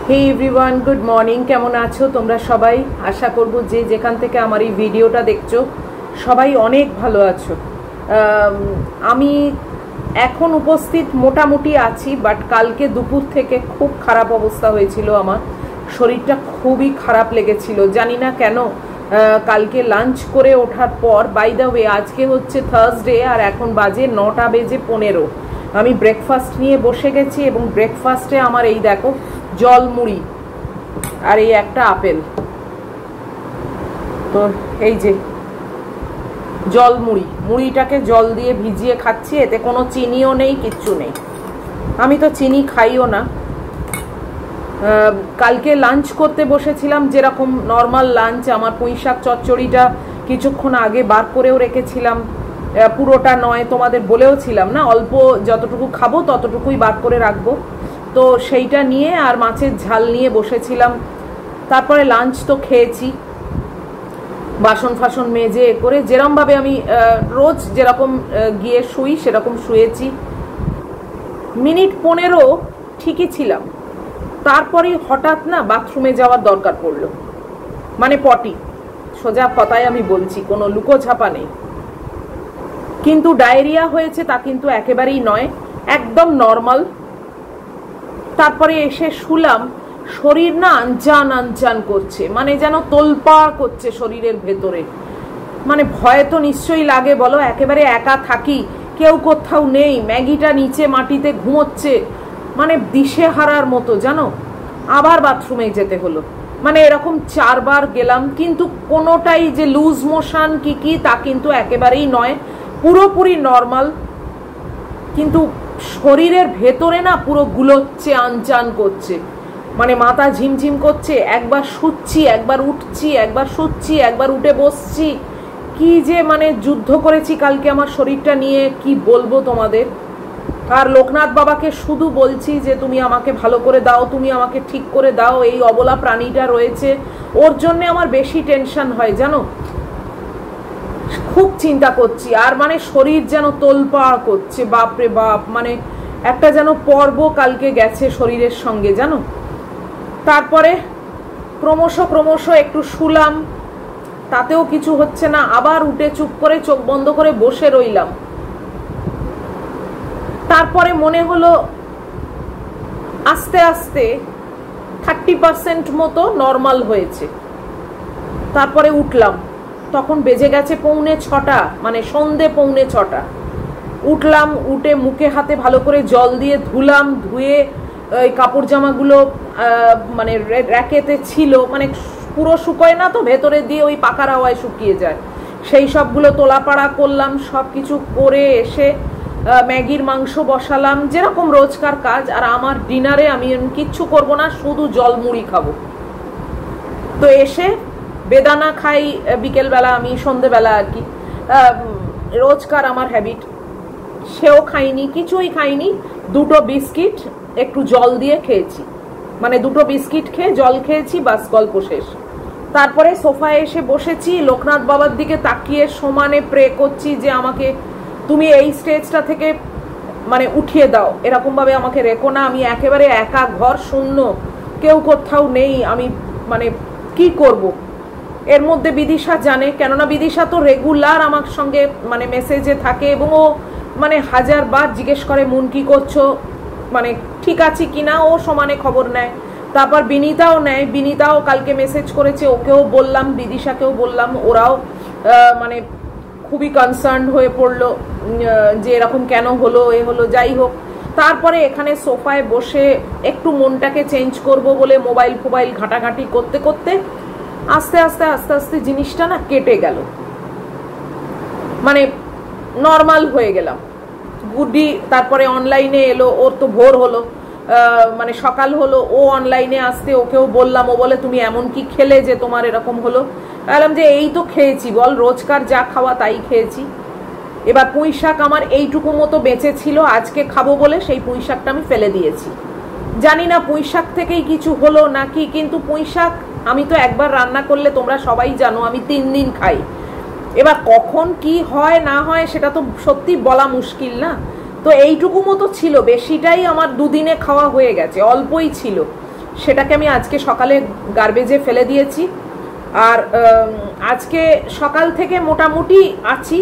হে everyone, good morning. কেমন আছো তোমরা সবাই? আশা করব যে যেখান থেকে আমার এই ভিডিওটা দেখছো সবাই অনেক ভালো আছো। আমি এখন উপস্থিত মোটামুটি আছি, বাট কালকে দুপুর থেকে খুব খারাপ অবস্থা হয়েছিল। আমার শরীরটা খুবই খারাপ লেগেছিল, জানি না কেন। কালকে লাঞ্চ করে ওঠার পর, বাই দ্য ওয়ে আজকে হচ্ছে থার্সডে আর এখন বাজে 9:15। আমি ব্রেকফাস্ট নিয়ে বসে গেছি এবং ব্রেকফাস্টে আমার এই দেখো জল মুড়ি আর এই একটা আপেল। তো এই যে জল মুড়িটাকে জল দিয়ে ভিজিয়ে খাচ্ছি, এতে কোনো চিনিও নেই, কিচ্ছু নেই। আমি তো চিনি খাইও না। কালকে লাঞ্চ করতে বসেছিলাম যেরকম নর্মাল লাঞ্চ, আমার পুঁই শাক চচ্চড়িটা কিছুক্ষণ আগে বার করেও রেখেছিলাম, পুরোটা নয়, তোমাদের বলেও ছিলাম না, অল্প যতটুকু খাবো ততটুকুই বার করে রাখবো। তো সেইটা নিয়ে আর মাছের ঝাল নিয়ে বসেছিলাম। তারপরে লাঞ্চ তো খেয়েছি, বাসন ফাসন মেজে করে যেরকমভাবে আমি রোজ যেরকম গিয়ে শুই সেরকম শুয়েছি। মিনিট 15 ঠিকই ছিলাম, তারপরে হঠাৎ না বাথরুমে যাওয়ার দরকার পড়লো, মানে পটি, সোজা কথায় আমি বলছি, কোনো লুকোঝাপা নেই। কিন্তু ডায়রিয়া হয়েছে তা কিন্তু একেবারেই নয়, একদম নর্মাল। তারপরে এসে শুলাম, শরীর না আনচান আনচান করছে, মানে যেন তোলপাড় করছে শরীরের ভেতরে। মানে ভয় তো নিশ্চয়ই লাগে, বলো, একেবারে একা থাকি, কেউ কোথাও নেই, ম্যাগিটা নিচে মাটিতে ঘুমোচ্ছে, মানে দিশে হারার মতো, জানো। আবার বাথরুমে যেতে হলো, মানে এরকম 4 বার গেলাম, কিন্তু কোনোটাই যে লুজ মোশন কি তা কিন্তু একেবারেই নয়, পুরোপুরি নর্মাল। কিন্তু শরীরের ভেতরে না পুরো গুলোচ্ছে, আনচান করছে, মানে মাথা ঝিমঝিম করছে, একবার শুচ্ছি একবার উঠছি, একবার শুচ্ছি একবার উঠে বসছি। কি যে মানে যুদ্ধ করেছি কালকে আমার শরীরটা নিয়ে, কি বলবো তোমাদের। আর লোকনাথ বাবাকে শুধু বলছি যে তুমি আমাকে ভালো করে দাও, তুমি আমাকে ঠিক করে দাও, এই অবলা প্রাণীটা রয়েছে, ওর জন্যে আমার বেশি টেনশন হয়, জানো, খুব চিন্তা করছি। আর মানে শরীর যেন তোলপাড় করছে, বাপরে বাপ, মানে একটা যেন পর্ব কালকে গেছে শরীরের সঙ্গে, জানো। তারপরে ক্রমশ একটু শুলাম, তাতেও কিছু হচ্ছে না, আবার উঠে চুপ করে চোখ বন্ধ করে বসে রইলাম। তারপরে মনে হলো আস্তে আস্তে 30% মতো নর্মাল হয়েছে। তারপরে উঠলাম, তখন বেজে গেছে 5:45, মানে সন্ধে 5:45। উঠলাম, উঠে মুখে হাতে ভালো করে জল দিয়ে ধুলাম, ধুয়ে ওই কাপড় জামাগুলো মানে র্যাকেতে ছিল, মানে পুরো শুকোয় না তো, ভেতরে দিয়ে ওই পাকার হাওয়ায় শুকিয়ে যায়, সেই সবগুলো তোলাপাড়া করলাম। সব কিছু করে এসে ম্যাগির মাংস বসালাম, যেরকম রোজকার কাজ। আর আমার ডিনারে আমি কিচ্ছু করব না, শুধু জল মুড়ি খাবো। তো এসে বেদানা খাই বিকেলবেলা, আমি সন্ধেবেলা আর কি, রোজকার আমার হ্যাবিট, সেও খাইনি, কিছুই খাইনি, 2টো বিস্কিট একটু জল দিয়ে খেয়েছি, মানে 2টো বিস্কিট খেয়ে জল খেয়েছি, বাস, গল্প শেষ। তারপরে সোফায় এসে বসেছি, লোকনাথ বাবার দিকে তাকিয়ে সমানে প্রে করছি যে আমাকে তুমি এই স্টেজটা থেকে মানে উঠিয়ে দাও, এরকম ভাবে আমাকে রেখো না, আমি একেবারে একা, ঘর শূন্য, কেউ কোথাও নেই, আমি মানে কি করব। এর মধ্যে বিদিশা জানে, কেননা বিদিশা তো রেগুলার আমার সঙ্গে মানে মেসেজে থাকে এবং ও মানে 1000 বার জিজ্ঞেস করে মুন কি করছো, মানে ঠিক আছে কিনা, ও সমানে খবর নেয়। তারপর বিনীতাও নেয়, বিনীতাও কালকে মেসেজ করেছে, ওকেও বললাম, বিদিশাকেও বললাম, ওরাও মানে খুবই কনসার্ন হয়ে পড়লো যে এরকম কেন হলো, এ হলো, যাই হোক। তারপরে এখানে সোফায় বসে একটু মনটাকে চেঞ্জ করব বলে মোবাইল ফোবাইল ঘাঁটাঘাঁটি করতে করতে আস্তে আস্তে আস্তে আস্তে জিনিসটা না কেটে গেল, মানে নর্মাল হয়ে গেলাম। গুড্ডি তারপরে অনলাইনে এলো, ওর তো ভোর হলো, মানে সকাল হলো, ও অনলাইনে আসতে, ওকেও বললাম, ও বলে তুমি এমন কি খেলে যে তোমার এরকম হলো। বললাম যে এই তো খেয়েছি, বল, রোজকার যা খাওয়া তাই খেয়েছি। এবার পুঁই শাক আমার এইটুকু মতো বেঁচে ছিল, আজকে খাবো বলে সেই পুঁই শাকটা আমি ফেলে দিয়েছি। জানি না পুঁই শাক থেকেই কিছু হলো নাকি, কিন্তু পুঁই শাক আমি তো একবার রান্না করলে তোমরা সবাই জানো আমি 3 দিন খাই। এবার কখন কি হয় না হয় সেটা তো সত্যি বলা মুশকিল না। তো এইটুকু মতো ছিল, বেশিটাই আমার 2 দিনে খাওয়া হয়ে গেছে, অল্পই ছিল। সেটাকে আমি আজকে সকালে গার্বেজে ফেলে দিয়েছি। আর আজকে সকাল থেকে মোটামুটি আছি।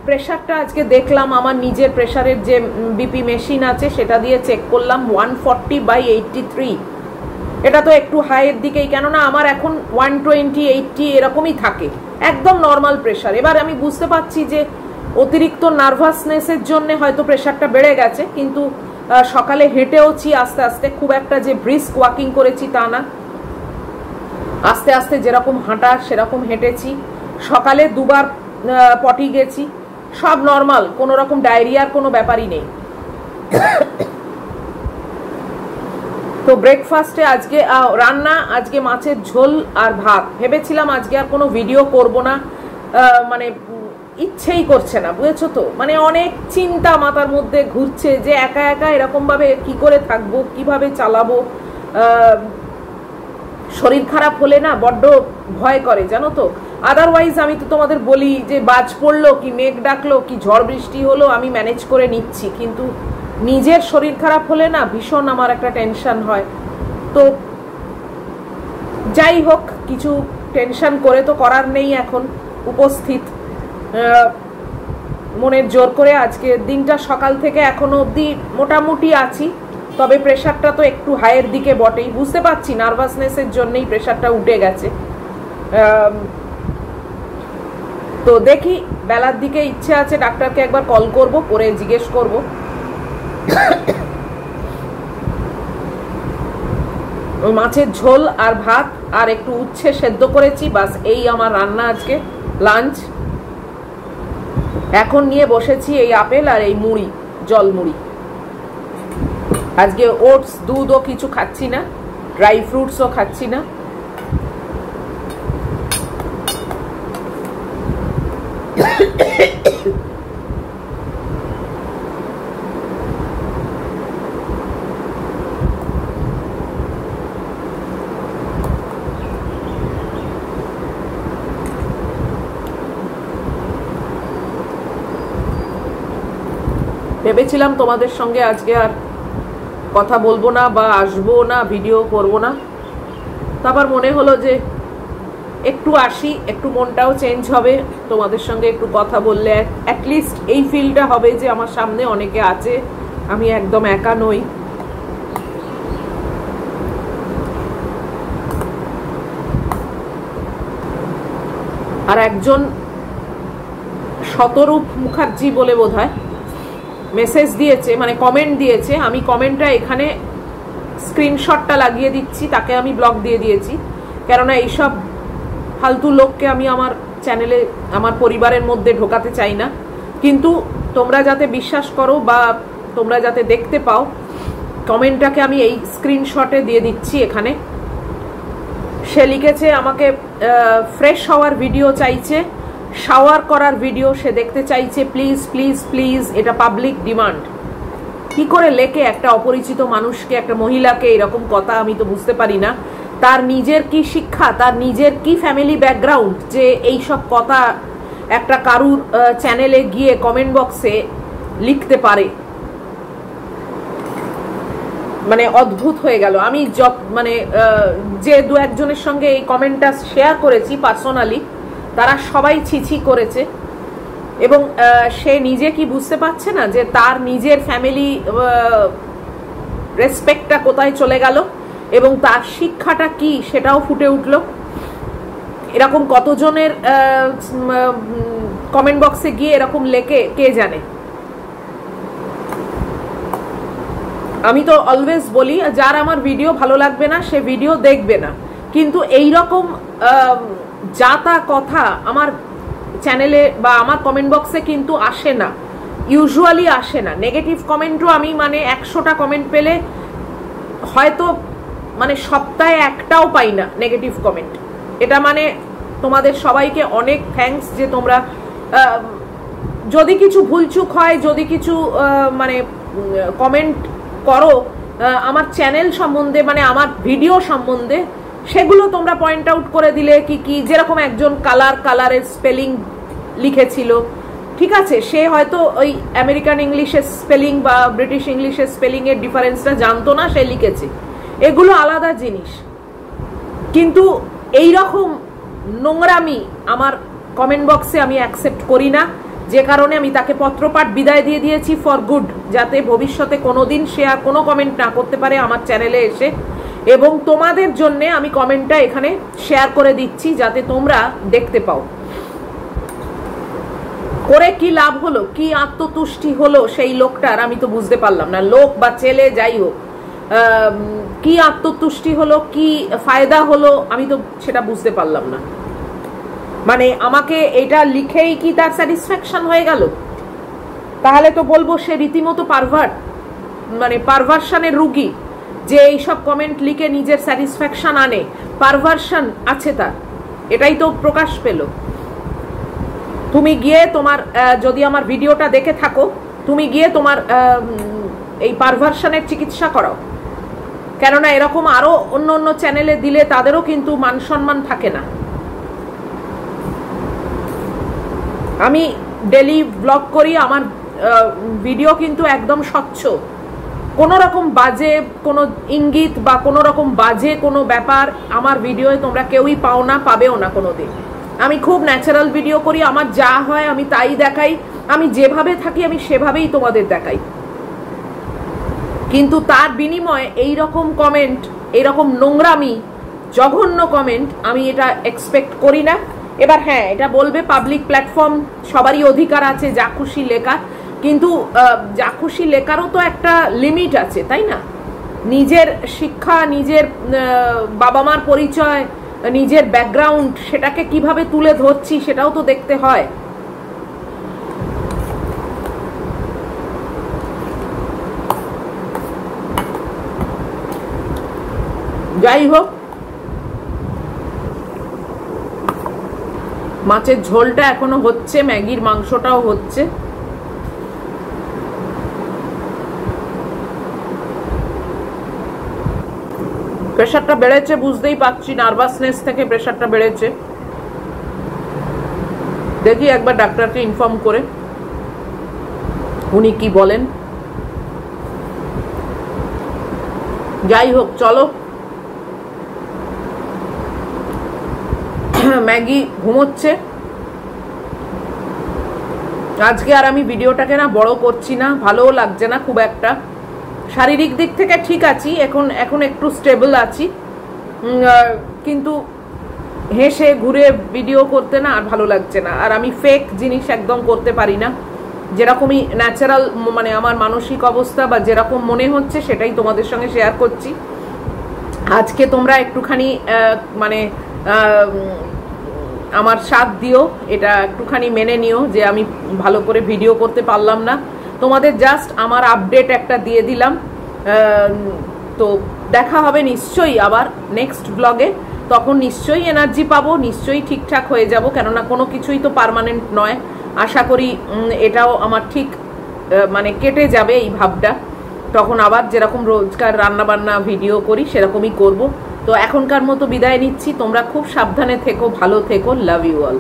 প্রেশারটা আজকে দেখলাম, আমার নিজের প্রেশারের যে বিপি মেশিন আছে সেটা দিয়ে চেক করলাম 140/83। এটা তো একটু হাইয়ের দিকেই, কেননা আমার এখন 120/80 এরকমই থাকে, একদম নর্মাল প্রেশার। এবার আমি বুঝতে পারছি যে অতিরিক্ত নার্ভাসনেসের জন্য হয়তো প্রেশারটা বেড়ে গেছে, কিন্তু সকালে হেঁটেওছি আস্তে আস্তে, খুব একটা যে ব্রিস্ক ওয়াকিং করেছি তা না, আস্তে আস্তে যেরকম হাঁটা সেরকম হেঁটেছি। সকালে 2 বার পটি গেছি, সব নর্মাল, কোনো রকম ডায়রিয়ার কোনো ব্যাপারই নেই। তো ব্রেকফাস্টে আজকে রান্না, আজকে মাছের ঝোল আর ভাত। ভেবেছিলাম আজকে আর কোনো ভিডিও করব না, মানে ইচ্ছেই করছে না, বুঝেছো তো, মানে অনেক চিন্তা মাথার মধ্যে ঘুরছে যে একা একা এরকমভাবে কি করে থাকবো, কিভাবে চালাবো। শরীর খারাপ হলে না বড্ড ভয় করে, জানো তো। আদারওয়াইজ আমি তো তোমাদের বলি যে বাজ পড়লো কি মেঘ ডাকলো কি ঝড় বৃষ্টি হলো আমি ম্যানেজ করে নিচ্ছি, কিন্তু নিজের শরীর খারাপ হলে না ভীষণ আমার একটা টেনশন হয়। তো যাই হোক, কিছু টেনশন করে তো করার নেই, এখন উপস্থিত মনের জোর করে আজকে দিনটা সকাল থেকে এখনো অবধি মোটামুটি আছি। তবে প্রেশারটা তো একটু হাইয়ের দিকে বটেই, বুঝতে পারছি নার্ভাসনেসের জন্যই প্রেশারটা উঠে গেছে। তো দেখি, বেলার দিকে ইচ্ছে আছে ডাক্তারকে একবার কল করব, করে জিজ্ঞেস করব। মাছের ঝোল আর ভাত আর একটু উচ্ছে সেদ্ধ করেছি, বাস এই আমার রান্না আজকে লাঞ্চ। এখন নিয়ে বসেছি এই আপেল আর এই মুড়ি, জল মুড়ি। আজকে ওটস দুধও কিছু খাচ্ছি না, ড্রাই ফ্রুটসও খাচ্ছি না। ভেবেছিলাম তোমাদের সঙ্গে আজকে আর কথা বলবো না বা আসবো না, ভিডিও করব না। তারপর মনে হলো যে একটু আসি, একটু মনটাও চেঞ্জ হবে, তোমাদের সঙ্গে একটু কথা বললে অ্যাটলিস্ট এই ফিলটা হবে যে আমার সামনে অনেকে আছে, আমি একদম একা নই। আর একজন শতরূপ মুখার্জি বলে বোধহয় মেসেজ দিয়েছে, মানে কমেন্ট দিয়েছে, আমি কমেন্টটা এখানে স্ক্রিনশটটা লাগিয়ে দিচ্ছি, তাকে আমি ব্লক দিয়ে দিয়েছি, কেননা এইসব ফালতু লোককে আমি আমার চ্যানেলে আমার পরিবারের মধ্যে ঢোকাতে চাই না। কিন্তু তোমরা যাতে বিশ্বাস করো বা তোমরা যাতে দেখতে পাও, কমেন্টটাকে আমি এই স্ক্রিনশটে দিয়ে দিচ্ছি এখানে। সে লিখেছে আমাকে ফ্রেশ হওয়ার ভিডিও চাইছে, শাওয়ার করার ভিডিও সে দেখতে চাইছে, প্লিজ প্লিজ প্লিজ, এটা পাবলিক ডিমান্ড। কি করে লেখে একটা অপরিচিত মানুষকে, একটা মহিলাকে এরকম কথা, আমি তো বুঝতে পারি না। তার নিজের কি শিক্ষা, তার নিজের কি ফ্যামিলি ব্যাকগ্রাউন্ড যে এই সব কথা একটা কারুর চ্যানেলে গিয়ে কমেন্ট বক্সে লিখতে পারে। মানে অদ্ভুত হয়ে গেল। আমি মানে যে 2-1 সঙ্গে এই কমেন্টটা শেয়ার করেছি পার্সোনালি, তারা সবাই ছিছি করেছে। এবং সে নিজে কি বুঝতে পারছে না যে তার নিজের ফ্যামিলি রেসপেক্টটা কোথায় চলে গেল এবং তার শিক্ষাটা কি সেটাও ফুটে উঠল। এরকম কতজনের কমেন্ট বক্সে গিয়ে এরকম লেখে কে জানে। আমি তো অলওয়েজ বলি, যার আমার ভিডিও ভালো লাগবে না সে ভিডিও দেখবে না, কিন্তু এই রকম যা তা কথা আমার চ্যানেলে বা আমার কমেন্ট বক্সে কিন্তু আসে না, ইউজুয়ালি আসে না। নেগেটিভ কমেন্টও আমি মানে 100টা কমেন্ট পেলে হয়তো মানে সপ্তাহে একটাও পাই না নেগেটিভ কমেন্ট। এটা মানে তোমাদের সবাইকে অনেক থ্যাঙ্কস যে তোমরা, যদি কিছু ভুলচুক হয়, যদি কিছু মানে কমেন্ট করো আমার চ্যানেল সম্বন্ধে, মানে আমার ভিডিও সম্বন্ধে, সেগুলো তোমরা পয়েন্ট আউট করে দিলে কি কি, যেরকম একজন কালারের স্পেলিং লিখেছিল, ঠিক আছে, সে হয়তো ওই আমেরিকান ইংলিশের স্পেলিং বা ব্রিটিশ ইংলিশের স্পেলিং এর ডিফারেন্সটা জানতো না, সে লিখেছে। এগুলো আলাদা জিনিস, কিন্তু এই রকম নোংরামি আমার কমেন্ট বক্সে আমি অ্যাকসেপ্ট করি না, যে কারণে আমি তাকে পত্রপাঠ বিদায় দিয়ে দিয়েছি ফর গুড, যাতে ভবিষ্যতে কোনোদিন সে আর কোনো কমেন্ট না করতে পারে আমার চ্যানেলে এসে। এবং তোমাদের জন্য আমি কমেন্টটা এখানে শেয়ার করে দিচ্ছি যাতে তোমরা দেখতে পাও। করে কি লাভ হলো, কি আত্মতুষ্টি হলো সেই লোকটার, আমি তো বুঝতে পারলাম না। লোক বা ছেলে যাই হোক, কি আত্মতুষ্টি হলো, কি ফায়দা হলো, আমি তো সেটা বুঝতে পারলাম না। মানে আমাকে এটা লিখেই কি তার স্যাটিসফ্যাকশন হয়ে গেল? তাহলে তো বলবো সে রীতিমতো পারভার্ট, মানে পারভার্সনের রুগী, যে এইসব কমেন্ট লিখে নিজের স্যাটিসফ্যাকশন আনে, পারভার্সন আছে তার, এটাই তো প্রকাশ পেল। তুমি গিয়ে তোমার, যদি আমার ভিডিওটা দেখে থাকো, তুমি গিয়ে তোমার এই পারভার্সনের চিকিৎসা করাও, কেননা এরকম আরো অন্য অন্য চ্যানেলে দিলে তাদেরও কিন্তু মান সম্মান থাকে না। আমি ডেলি ব্লগ করি, আমার ভিডিও কিন্তু একদম স্বচ্ছ, কোনো রকম বাজে কোনো ইঙ্গিত বা কোনো রকম বাজে কোনো ব্যাপার আমার ভিডিওয়ে তোমরা কেউই পাও না, পাবেও না কোনোদিন। আমি খুব ন্যাচারাল ভিডিও করি, আমার যা হয় আমি তাই দেখাই, আমি যেভাবে থাকি আমি সেভাবেই তোমাদের দেখাই। কিন্তু তার বিনিময়ে এই রকম কমেন্ট, এইরকম নোংরামি, জঘন্য কমেন্ট আমি এটা এক্সপেক্ট করি না। এবার হ্যাঁ, এটা বলবে পাবলিক প্ল্যাটফর্ম, সবারই অধিকার আছে যা খুশি লেখার, কিন্তু যা খুশি লেখারও তো একটা লিমিট আছে, তাই না? নিজের শিক্ষা, নিজের বাবা মার পরিচয়, নিজের ব্যাকগ্রাউন্ড, সেটাকে কিভাবে তুলে ধরছি সেটাও তো দেখতে হয়। যাই হোক, মাছের ঝোলটা এখনো হচ্ছে, ম্যাগির মাংসটাও হচ্ছে। প্রেশারটা বেড়েছে, বুঝতেই পারছি, নার্ভাসনেস থেকে প্রেশারটা বেড়েছে। দেখি একবার ডাক্তারকে ইনফর্ম করে উনি কি বলেন। যাই হোক, চলো, ম্যাগি ঘুমোচ্ছে। আজকে আর আমি ভিডিওটাকে না বড় করছি না, ভালোও লাগছে না খুব একটা। শারীরিক দিক থেকে ঠিক আছি, এখন একটু স্টেবল আছি, কিন্তু হেসে ঘুরে ভিডিও করতে না আর ভালো লাগছে না। আর আমি ফেক জিনিস একদম করতে পারি না, যেরকমই ন্যাচারাল মানে আমার মানসিক অবস্থা বা যেরকম মনে হচ্ছে সেটাই তোমাদের সঙ্গে শেয়ার করছি। আজকে তোমরা একটুখানি মানে আমার সাথ দিও, এটা একটুখানি মেনে নিও যে আমি ভালো করে ভিডিও করতে পারলাম না। তোমাদের জাস্ট আমার আপডেট একটা দিয়ে দিলাম। তো দেখা হবে নিশ্চয়ই আবার নেক্সট ব্লগে, তখন নিশ্চয়ই এনার্জি পাবো, নিশ্চয়ই ঠিকঠাক হয়ে যাব, কেননা কোনো কিছুই তো পার্মানেন্ট নয়। আশা করি এটাও আমার ঠিক মানে কেটে যাবে এই ভাবটা, তখন আবার যেরকম রোজকার রান্নাবান্না ভিডিও করি সেরকমই করব। তো এখনকার মতো বিদায় নিচ্ছি, তোমরা খুব সাবধানে থেকো, ভালো থেকো, লাভ ইউ অল।